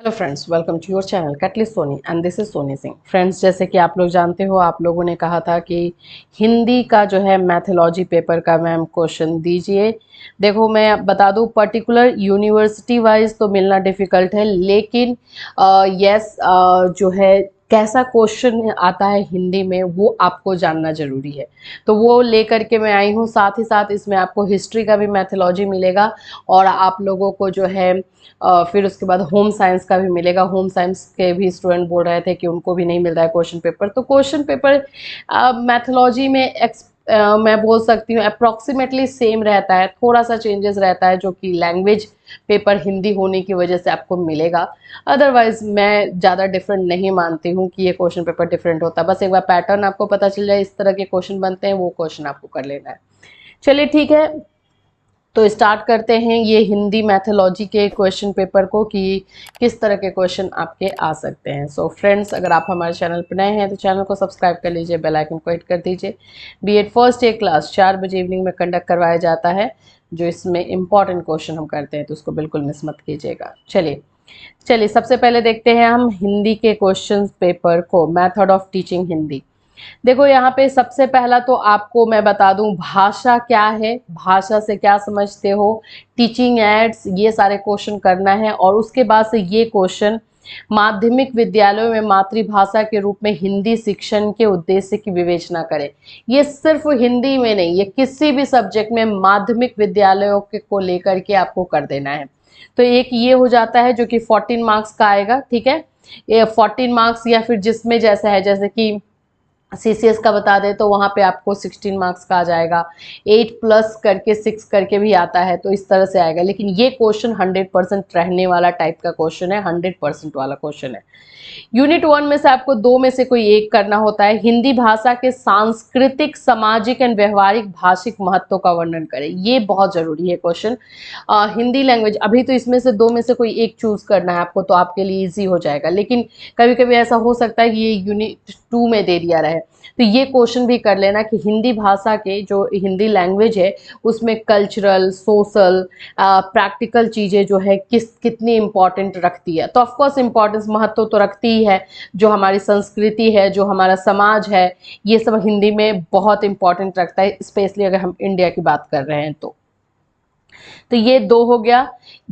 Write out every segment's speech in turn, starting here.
Hello friends, welcome to your channel catalyst Soni and this is Soni Singh. Friends, जैसे कि आप लोग जानते हो, आप लोगों ने कहा था कि हिंदी का जो है मैथोलॉजी पेपर का मैम क्वेश्चन दीजिए। देखो, मैं बता दूं, पर्टिकुलर यूनिवर्सिटी वाइज तो मिलना डिफ़िकल्ट है, लेकिन यस, जो है कैसा क्वेश्चन आता है हिंदी में वो आपको जानना ज़रूरी है। तो वो लेकर के मैं आई हूँ। साथ ही साथ इसमें आपको हिस्ट्री का भी मैथोलॉजी मिलेगा और आप लोगों को जो है फिर उसके बाद होम साइंस का भी मिलेगा। होम साइंस के भी स्टूडेंट बोल रहे थे कि उनको भी नहीं मिल रहा है क्वेश्चन पेपर। तो क्वेश्चन पेपर मैथोलॉजी में मैं बोल सकती हूँ अप्रॉक्सीमेटली सेम रहता है, थोड़ा सा चेंजेस रहता है जो कि लैंग्वेज पेपर हिंदी होने की वजह से आपको मिलेगा। अदरवाइज मैं ज़्यादा डिफरेंट नहीं मानती हूँ कि ये क्वेश्चन पेपर डिफरेंट होता है। बस एक बार पैटर्न आपको पता चल जाए, इस तरह के क्वेश्चन बनते हैं, वो क्वेश्चन आपको कर लेना है। चलिए ठीक है, तो स्टार्ट करते हैं ये हिंदी मैथोलॉजी के क्वेश्चन पेपर को कि किस तरह के क्वेश्चन आपके आ सकते हैं। सो फ्रेंड्स, अगर आप हमारे चैनल पर नए हैं तो चैनल को सब्सक्राइब कर लीजिए, बेल आइकन को हिट कर दीजिए। बीएड फर्स्ट डे क्लास 4 बजे इवनिंग में कंडक्ट करवाया जाता है, जो इसमें इंपॉर्टेंट क्वेश्चन हम करते हैं, तो उसको बिल्कुल मिस मत कीजिएगा। चलिए चलिए सबसे पहले देखते हैं हम हिंदी के क्वेश्चन पेपर को। Method of teaching Hindi. देखो, यहाँ पे सबसे पहला तो आपको मैं बता दूं भाषा क्या है, भाषा से क्या समझते हो, टीचिंग एड्स, ये सारे क्वेश्चन करना है। और उसके बाद से ये क्वेश्चन माध्यमिक विद्यालयों में मातृभाषा के रूप में हिंदी शिक्षण के उद्देश्य की विवेचना करें। ये सिर्फ हिंदी में नहीं, ये किसी भी सब्जेक्ट में माध्यमिक विद्यालयों के को लेकर के आपको कर देना है। तो एक ये हो जाता है जो कि 14 मार्क्स का आएगा। ठीक है, ये 14 मार्क्स, या फिर जिसमें जैसा है, जैसे कि सीसीएस का बता दें तो वहाँ पे आपको 16 मार्क्स का आ जाएगा। 8 प्लस करके 6 करके भी आता है, तो इस तरह से आएगा। लेकिन ये क्वेश्चन 100% रहने वाला टाइप का क्वेश्चन है, 100% वाला क्वेश्चन है। यूनिट 1 में से आपको 2 में से कोई एक करना होता है। हिंदी भाषा के सांस्कृतिक, सामाजिक एंड व्यवहारिक भाषिक महत्व का वर्णन करें। ये बहुत जरूरी है क्वेश्चन। हिंदी लैंग्वेज, अभी तो इसमें से 2 में से कोई एक चूज करना है आपको, तो आपके लिए इजी हो जाएगा। लेकिन कभी कभी ऐसा हो सकता है कि ये यूनिट 2 में दे दिया रहे, तो ये क्वेश्चन भी कर लेना कि हिंदी भाषा के जो हिंदी लैंग्वेज है उसमें कल्चरल, सोशल, प्रैक्टिकल चीज़ें जो है कितनी इंपॉर्टेंट रखती है। तो ऑफकोर्स इंपॉर्टेंस, महत्व तो रखती ही है। जो हमारी संस्कृति है, जो हमारा समाज है, ये सब हिंदी में बहुत इंपॉर्टेंट रखता है, स्पेशली अगर हम इंडिया की बात कर रहे हैं तो ये 2 हो गया।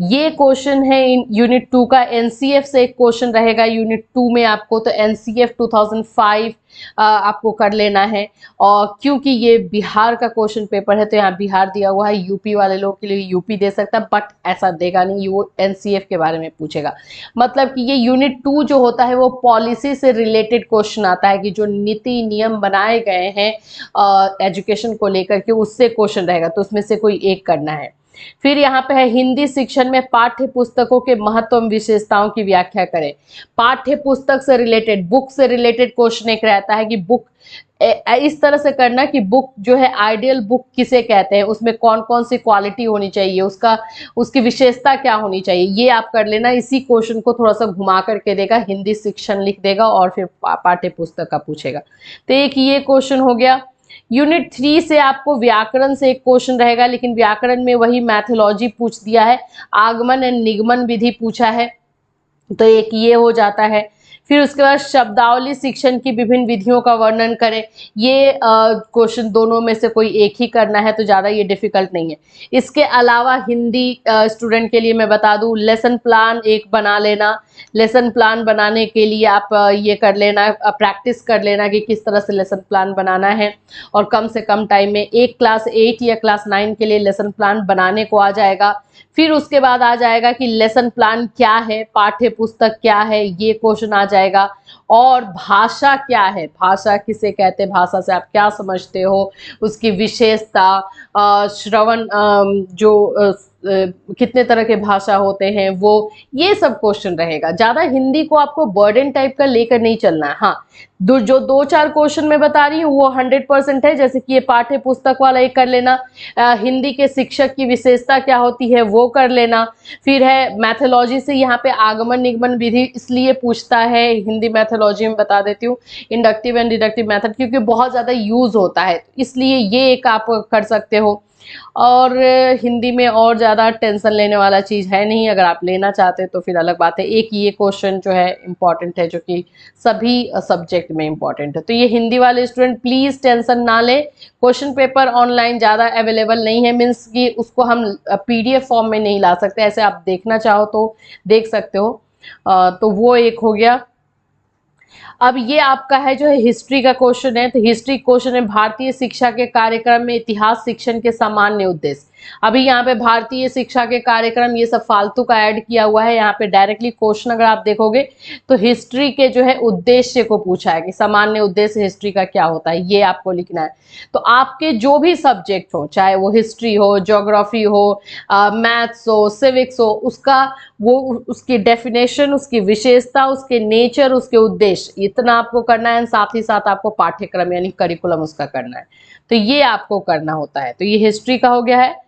ये क्वेश्चन है यूनिट 2 का। एनसीएफ से एक क्वेश्चन रहेगा यूनिट 2 में आपको, तो एनसीएफ 2005 आपको कर लेना है। और क्योंकि ये बिहार का क्वेश्चन पेपर है तो यहाँ बिहार दिया हुआ है, यूपी वाले लोग के लिए यूपी दे सकता है, बट ऐसा देगा नहीं, वो एनसीएफ के बारे में पूछेगा। मतलब कि ये यूनिट 2 जो होता है वो पॉलिसी से रिलेटेड क्वेश्चन आता है कि जो नीति नियम बनाए गए हैं एजुकेशन को लेकर के, उससे क्वेश्चन रहेगा, तो उसमें से कोई एक करना है। फिर यहाँ पे है हिंदी शिक्षण में पाठ्य पुस्तकों के महत्व एवं विशेषताओं की व्याख्या करें। पाठ्य पुस्तक से रिलेटेड, बुक से रिलेटेड क्वेश्चन एक रहता है कि बुक इस तरह से करना कि बुक जो है आइडियल बुक किसे कहते हैं, उसमें कौन कौन सी क्वालिटी होनी चाहिए, उसकी विशेषता क्या होनी चाहिए, ये आप कर लेना। इसी क्वेश्चन को थोड़ा सा घुमा करके देगा, हिंदी शिक्षण लिख देगा और फिर पाठ्य पुस्तक का पूछेगा। तो एक ये क्वेश्चन हो गया। यूनिट 3 से आपको व्याकरण से एक क्वेश्चन रहेगा, लेकिन व्याकरण में वही मैथोलॉजी पूछ दिया है, आगमन एंड निगमन विधि पूछा है, तो एक ये हो जाता है। फिर उसके बाद शब्दावली शिक्षण की विभिन्न विधियों का वर्णन करें। ये क्वेश्चन दोनों में से कोई एक ही करना है, तो ज़्यादा ये डिफिकल्ट नहीं है। इसके अलावा हिंदी स्टूडेंट के लिए मैं बता दूं, लेसन प्लान एक बना लेना। लेसन प्लान बनाने के लिए आप ये कर लेना, प्रैक्टिस कर लेना कि किस तरह से लेसन प्लान बनाना है, और कम से कम टाइम में एक क्लास 8 या क्लास 9 के लिए लेसन प्लान बनाने को आ जाएगा। फिर उसके बाद आ जाएगा कि लेसन प्लान क्या है, पाठ्य पुस्तक क्या है, ये क्वेश्चन आ जाएगा। और भाषा क्या है, भाषा किसे कहते हैं, भाषा से आप क्या समझते हो, उसकी विशेषता, श्रवण, कितने तरह के भाषा होते हैं वो, ये सब क्वेश्चन रहेगा। ज़्यादा हिंदी को आपको बर्डन टाइप का लेकर नहीं चलना है। हाँ, जो 2-4 क्वेश्चन मैं बता रही हूँ वो 100% है, जैसे कि ये पाठ्य पुस्तक वाला एक कर लेना, हिंदी के शिक्षक की विशेषता क्या होती है वो कर लेना। फिर है मैथोलॉजी से, यहाँ पे आगमन निगमन विधि इसलिए पूछता है हिंदी मैथोलॉजी में, बता देती हूँ, इंडक्टिव एंड डिडक्टिव मेथड क्योंकि बहुत ज़्यादा यूज होता है, इसलिए ये एक आप कर सकते हो। और हिंदी में और ज़्यादा टेंशन लेने वाला चीज़ है नहीं, अगर आप लेना चाहते तो फिर अलग बात है। एक ये क्वेश्चन जो है इम्पॉर्टेंट है, जो कि सभी सब्जेक्ट में इम्पॉर्टेंट है। तो ये हिंदी वाले स्टूडेंट प्लीज़ टेंशन ना ले, क्वेश्चन पेपर ऑनलाइन ज़्यादा अवेलेबल नहीं है, मीन्स कि उसको हम PDF फॉर्म में नहीं ला सकते, ऐसे आप देखना चाहो तो देख सकते हो। तो वो एक हो गया। अब ये आपका है जो है हिस्ट्री का क्वेश्चन है, तो हिस्ट्री क्वेश्चन है भारतीय शिक्षा के कार्यक्रम में इतिहास शिक्षण के सामान्य उद्देश्य। अभी यहाँ पे भारतीय शिक्षा के कार्यक्रम ये सब फालतू का ऐड किया हुआ है, यहाँ पे डायरेक्टली क्वेश्चन अगर आप देखोगे तो हिस्ट्री के जो है उद्देश्य को पूछा है कि सामान्य उद्देश्य हिस्ट्री का क्या होता है, ये आपको लिखना है। तो आपके जो भी सब्जेक्ट हो, चाहे वो हिस्ट्री हो, ज्योग्राफी हो, मैथ्स हो, सिविक्स हो, उसका वो उसकी डेफिनेशन, उसकी विशेषता, उसके नेचर, उसके उद्देश्य, इतना आपको करना है। साथ ही साथ आपको पाठ्यक्रम यानी करिकुलम उसका करना है, तो ये आपको करना होता है। तो ये हिस्ट्री का हो गया है।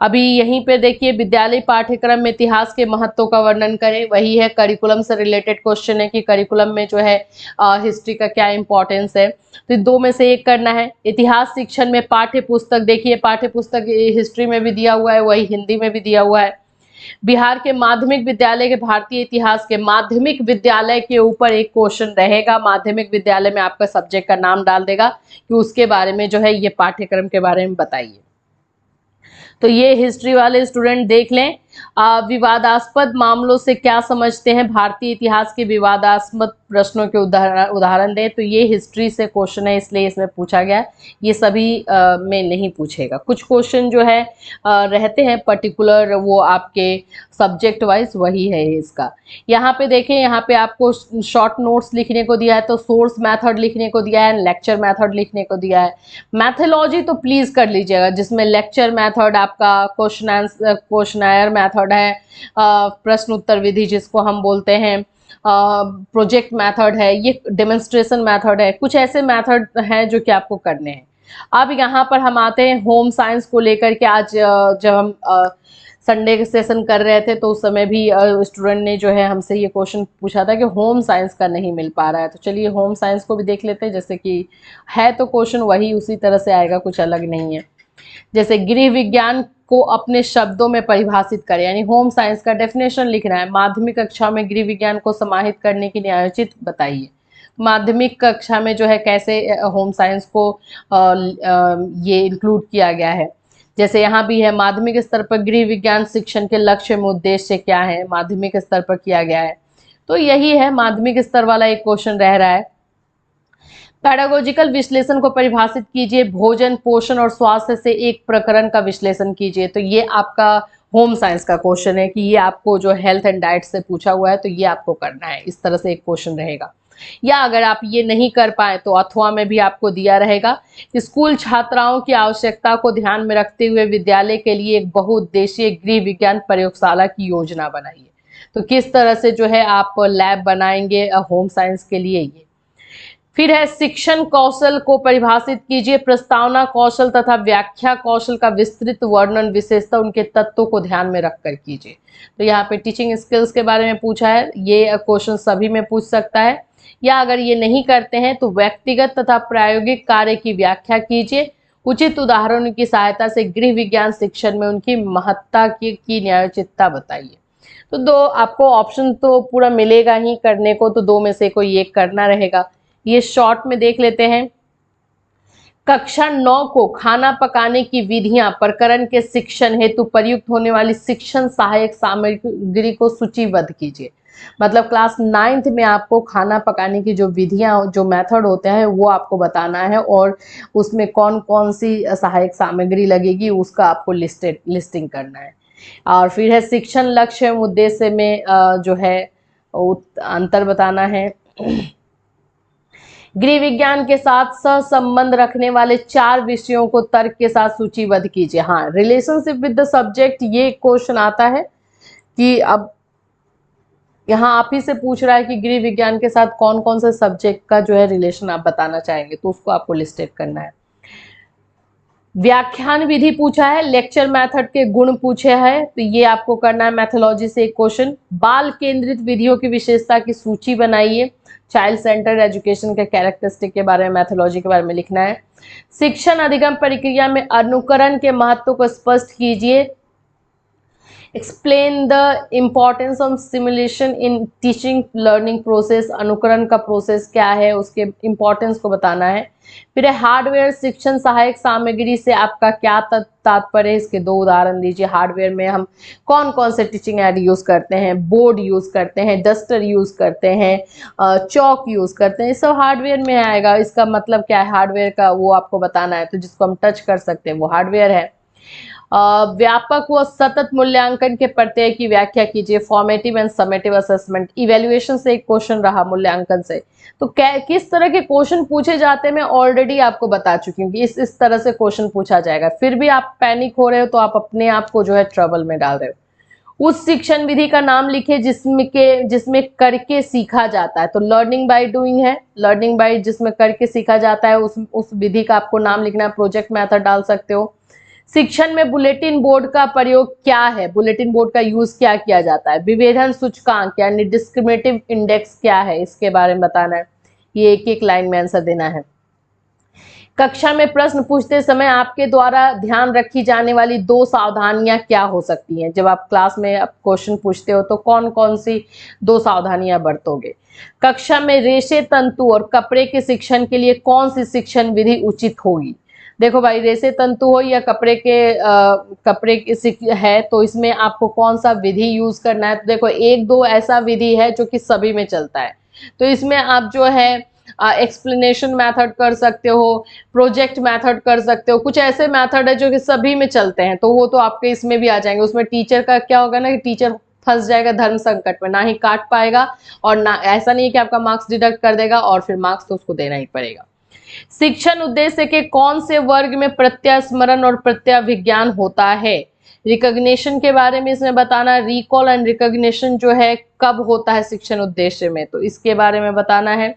अभी यहीं पे देखिए, विद्यालय पाठ्यक्रम में इतिहास के महत्व का वर्णन करें, वही है करिकुलम से रिलेटेड क्वेश्चन है कि करिकुलम में जो है हिस्ट्री का क्या इंपॉर्टेंस है। तो दो में से एक करना है। इतिहास शिक्षण में पाठ्य पुस्तक, देखिए पाठ्य पुस्तक हिस्ट्री में भी दिया हुआ है, वही हिंदी में भी दिया हुआ है। बिहार के माध्यमिक विद्यालय के भारतीय इतिहास के माध्यमिक विद्यालय के ऊपर एक क्वेश्चन रहेगा। माध्यमिक विद्यालय में आपका सब्जेक्ट का नाम डाल देगा कि उसके बारे में जो है ये पाठ्यक्रम के बारे में बताइए। तो ये हिस्ट्री वाले स्टूडेंट देख लें। विवादास्पद मामलों से क्या समझते हैं, भारतीय इतिहास के विवादास्पद प्रश्नों के उदाहरण दें। तो ये हिस्ट्री से क्वेश्चन है, इसलिए इसमें पूछा गया। ये सभी में नहीं पूछेगा, कुछ क्वेश्चन जो है रहते हैं पर्टिकुलर, वो आपके सब्जेक्ट वाइज, वही है इसका। यहाँ पे देखें, यहाँ पे आपको शॉर्ट नोट्स लिखने को दिया है, तो सोर्स मेथड लिखने को दिया है, लेक्चर मेथड लिखने को दिया है। मैथोलॉजी तो प्लीज कर लीजिएगा, जिसमें लेक्चर मेथड आपका क्वेश्चनायर मेथड है, प्रश्न उत्तर विधि जिसको हम बोलते हैं, प्रोजेक्ट मेथड है, ये डेमोन्स्ट्रेशन मेथड है, कुछ ऐसे मेथड हैं जो कि आपको करने हैं। अब यहाँ पर हम आते हैं होम साइंस को लेकर के। आज जब हम संडे के सेशन कर रहे थे तो उस समय भी स्टूडेंट ने जो है हमसे ये क्वेश्चन पूछा था कि होम साइंस का नहीं मिल पा रहा है। तो चलिए होम साइंस को भी देख लेते हैं, जैसे कि है तो क्वेश्चन वही उसी तरह से आएगा, कुछ अलग नहीं है। जैसे गृह विज्ञान को अपने शब्दों में परिभाषित करें, यानी होम साइंस का डेफिनेशन लिखना है। माध्यमिक कक्षा में गृह विज्ञान को समाहित करने के लिए आयोजित बताइए। माध्यमिक कक्षा में जो है कैसे होम साइंस को ये इंक्लूड किया गया है। जैसे यहाँ भी है, माध्यमिक स्तर पर गृह विज्ञान शिक्षण के लक्ष्य में उद्देश्य क्या है, माध्यमिक स्तर पर किया गया है। तो यही है, माध्यमिक स्तर वाला एक क्वेश्चन रह रहा है। पैडागोजिकल विश्लेषण को परिभाषित कीजिए। भोजन, पोषण और स्वास्थ्य से एक प्रकरण का विश्लेषण कीजिए। तो ये आपका होम साइंस का क्वेश्चन है कि ये आपको जो हेल्थ एंड डाइट से पूछा हुआ है, तो ये आपको करना है। इस तरह से एक क्वेश्चन रहेगा। या अगर आप ये नहीं कर पाए तो अथवा में भी आपको दिया रहेगा, स्कूल छात्राओं की आवश्यकता को ध्यान में रखते हुए विद्यालय के लिए एक बहुउद्देशीय गृह विज्ञान प्रयोगशाला की योजना बनाइए। तो किस तरह से जो है आप लैब बनाएंगे होम साइंस के लिए, ये। फिर है शिक्षण कौशल को परिभाषित कीजिए। प्रस्तावना कौशल तथा व्याख्या कौशल का विस्तृत वर्णन विशेषता उनके तत्वों को ध्यान में रखकर कीजिए। तो यहाँ पे टीचिंग स्किल्स के बारे में पूछा है, ये क्वेश्चन सभी में पूछ सकता है। या अगर ये नहीं करते हैं तो व्यक्तिगत तथा प्रायोगिक कार्य की व्याख्या कीजिए। उचित उदाहरणों की सहायता से गृह विज्ञान शिक्षण में उनकी महत्ता की न्यायोचितता बताइए। तो दो आपको ऑप्शन तो पूरा मिलेगा ही करने को, तो दो में से कोई एक करना रहेगा। ये शॉर्ट में देख लेते हैं। कक्षा 9 को खाना पकाने की विधियां प्रकरण के शिक्षण हेतु प्रयुक्त होने वाली शिक्षण सहायक सामग्री को सूचीबद्ध कीजिए। मतलब क्लास 9th में आपको खाना पकाने की जो विधियां, जो मेथड होते हैं, वो आपको बताना है, और उसमें कौन कौन सी सहायक सामग्री लगेगी उसका आपको लिस्टिंग करना है। और फिर है शिक्षण लक्ष्य एवं उद्देश्य में जो है अंतर बताना है। गृह विज्ञान के साथ सहसंबंध रखने वाले 4 विषयों को तर्क के साथ सूचीबद्ध कीजिए। हाँ, रिलेशनशिप विद द सब्जेक्ट, ये क्वेश्चन आता है कि अब यहाँ आप ही से पूछ रहा है कि गृह विज्ञान के साथ कौन कौन से सब्जेक्ट का जो है रिलेशन आप बताना चाहेंगे, तो उसको आपको लिस्टेड करना है। व्याख्यान विधि पूछा है, लेक्चर मेथड के गुण पूछे हैं, तो ये आपको करना है मैथोलॉजी से एक क्वेश्चन। बाल केंद्रित विधियों की विशेषता की सूची बनाइए, चाइल्ड सेंटर्ड एजुकेशन के कैरेक्टरिस्टिक के बारे में, मैथोलॉजी के बारे में लिखना है। शिक्षण अधिगम प्रक्रिया में अनुकरण के महत्व को स्पष्ट कीजिए। Explain the importance of simulation in teaching learning process, अनुकरण का प्रोसेस क्या है, उसके इम्पोर्टेंस को बताना है। फिर हार्डवेयर शिक्षण सहायक सामग्री से आपका क्या तात्पर्य है, इसके दो उदाहरण दीजिए। हार्डवेयर में हम कौन कौन से टीचिंग एड यूज करते हैं, बोर्ड यूज करते हैं, डस्टर यूज करते हैं, चौक यूज करते हैं, ये सब हार्डवेयर में आएगा। इसका मतलब क्या है हार्डवेयर का, वो आपको बताना है। तो जिसको हम टच कर सकते हैं वो हार्डवेयर है। व्यापक व सतत मूल्यांकन के प्रत्यय की व्याख्या कीजिए। Formative and summative assessment, evaluation से एक क्वेश्चन रहा, मूल्यांकन से। तो किस तरह के क्वेश्चन पूछे जाते हैं मैं ऑलरेडी आपको बता चुकी हूँ कि इस तरह से क्वेश्चन पूछा जाएगा। फिर भी आप पैनिक हो रहे हो तो आप अपने आप को जो है ट्रबल में डाल रहे हो। उस शिक्षण विधि का नाम लिखिए जिसमें करके सीखा जाता है। तो लर्निंग बाय डूइंग है, लर्निंग बाय जिसमें करके सीखा जाता है, उस विधि का आपको नाम लिखना है। प्रोजेक्ट मेथड डाल सकते हो। शिक्षण में बुलेटिन बोर्ड का प्रयोग क्या है, बुलेटिन बोर्ड का यूज क्या किया जाता है। विभेदन सूचकांक यानी डिस्क्रिमिनेटिव इंडेक्स क्या है, इसके बारे में बताना है। ये एक एक लाइन में आंसर देना है। कक्षा में प्रश्न पूछते समय आपके द्वारा ध्यान रखी जाने वाली दो सावधानियां क्या हो सकती हैं। जब आप क्लास में क्वेश्चन पूछते हो तो कौन कौन सी दो सावधानियां बरतोगे। कक्षा में रेशे तंतु और कपड़े के शिक्षण के लिए कौन सी शिक्षण विधि उचित होगी। देखो भाई, रेशे तंतु हो या कपड़े के है, तो इसमें आपको कौन सा विधि यूज करना है। तो देखो, एक दो ऐसा विधि है जो कि सभी में चलता है। तो इसमें आप जो है एक्सप्लेनेशन मेथड कर सकते हो, प्रोजेक्ट मेथड कर सकते हो। कुछ ऐसे मेथड है जो कि सभी में चलते हैं, तो वो तो आपके इसमें भी आ जाएंगे। उसमें टीचर का क्या होगा ना कि टीचर फंस जाएगा धर्म संकट में, ना ही काट पाएगा और ना, ऐसा नहीं है कि आपका मार्क्स डिडक्ट कर देगा और फिर मार्क्स तो उसको देना ही पड़ेगा। शिक्षण उद्देश्य के कौन से वर्ग में प्रत्यय स्मरण और प्रत्यय विज्ञान होता है। रिकॉग्निशन के बारे में इसमें बताना। रिकॉल एंड रिकॉग्निशन जो है कब होता है शिक्षण उद्देश्य में, तो इसके बारे में बताना है।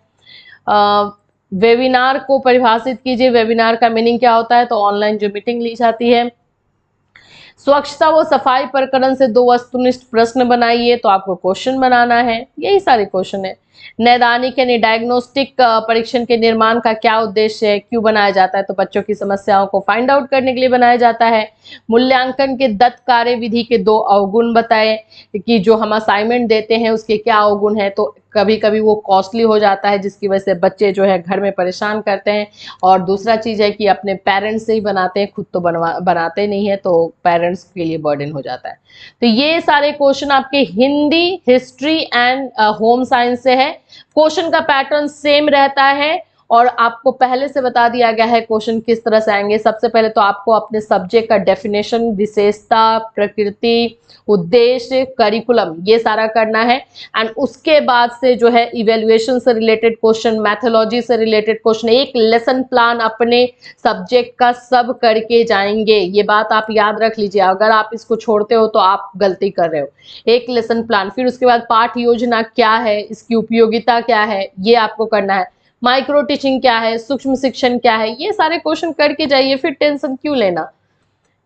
वेबिनार को परिभाषित कीजिए, वेबिनार का मीनिंग क्या होता है। तो ऑनलाइन जो मीटिंग ली जाती है। स्वच्छता व सफाई प्रकरण से दो वस्तुनिष्ठ प्रश्न बनाइए, तो आपको क्वेश्चन बनाना है। यही सारे क्वेश्चन है। नैदानिक यानी डायग्नोस्टिक परीक्षण के निर्माण का क्या उद्देश्य है, क्यों बनाया जाता है। तो बच्चों की समस्याओं को फाइंड आउट करने के लिए बनाया जाता है। मूल्यांकन के दत्त कार्य विधि के दो अवगुण बताएं कि जो हम असाइनमेंट देते हैं उसके क्या अवगुण है। तो कभी कभी वो कॉस्टली हो जाता है जिसकी वजह से बच्चे जो है घर में परेशान करते हैं। और दूसरा चीज है कि अपने पेरेंट्स से ही बनाते हैं, खुद तो बनाते नहीं है, तो पेरेंट्स के लिए बर्डन हो जाता है। तो ये सारे क्वेश्चन आपके Hindi, history and home science से है। क्वेश्चन का पैटर्न सेम रहता है और आपको पहले से बता दिया गया है क्वेश्चन किस तरह से आएंगे। सबसे पहले तो आपको अपने सब्जेक्ट का डेफिनेशन, विशेषता, प्रकृति, उद्देश्य, करिकुलम, ये सारा करना है। एंड उसके बाद से जो है इवेल्युएशन से रिलेटेड क्वेश्चन, मैथोलॉजी से रिलेटेड क्वेश्चन, एक लेसन प्लान अपने सब्जेक्ट का सब करके जाएंगे। ये बात आप याद रख लीजिए, अगर आप इसको छोड़ते हो तो आप गलती कर रहे हो। एक लेसन प्लान, फिर उसके बाद पाठ योजना क्या है, इसकी उपयोगिता क्या है, ये आपको करना है। माइक्रो टीचिंग क्या है, सूक्ष्म शिक्षण क्या है, ये सारे क्वेश्चन करके जाइए, फिर टेंशन क्यों लेना।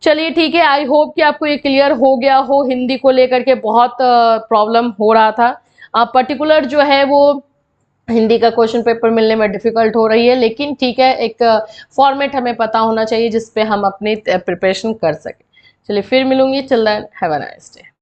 चलिए ठीक है, आई होप कि आपको ये क्लियर हो गया हो। हिंदी को लेकर के बहुत प्रॉब्लम हो रहा था। पर्टिकुलर जो है वो हिंदी का क्वेश्चन पेपर मिलने में डिफिकल्ट हो रही है, लेकिन ठीक है, एक फॉर्मेट हमें पता होना चाहिए जिसपे हम अपनी प्रिपरेशन कर सकें। चलिए फिर मिलूंगी, till then have a nice day.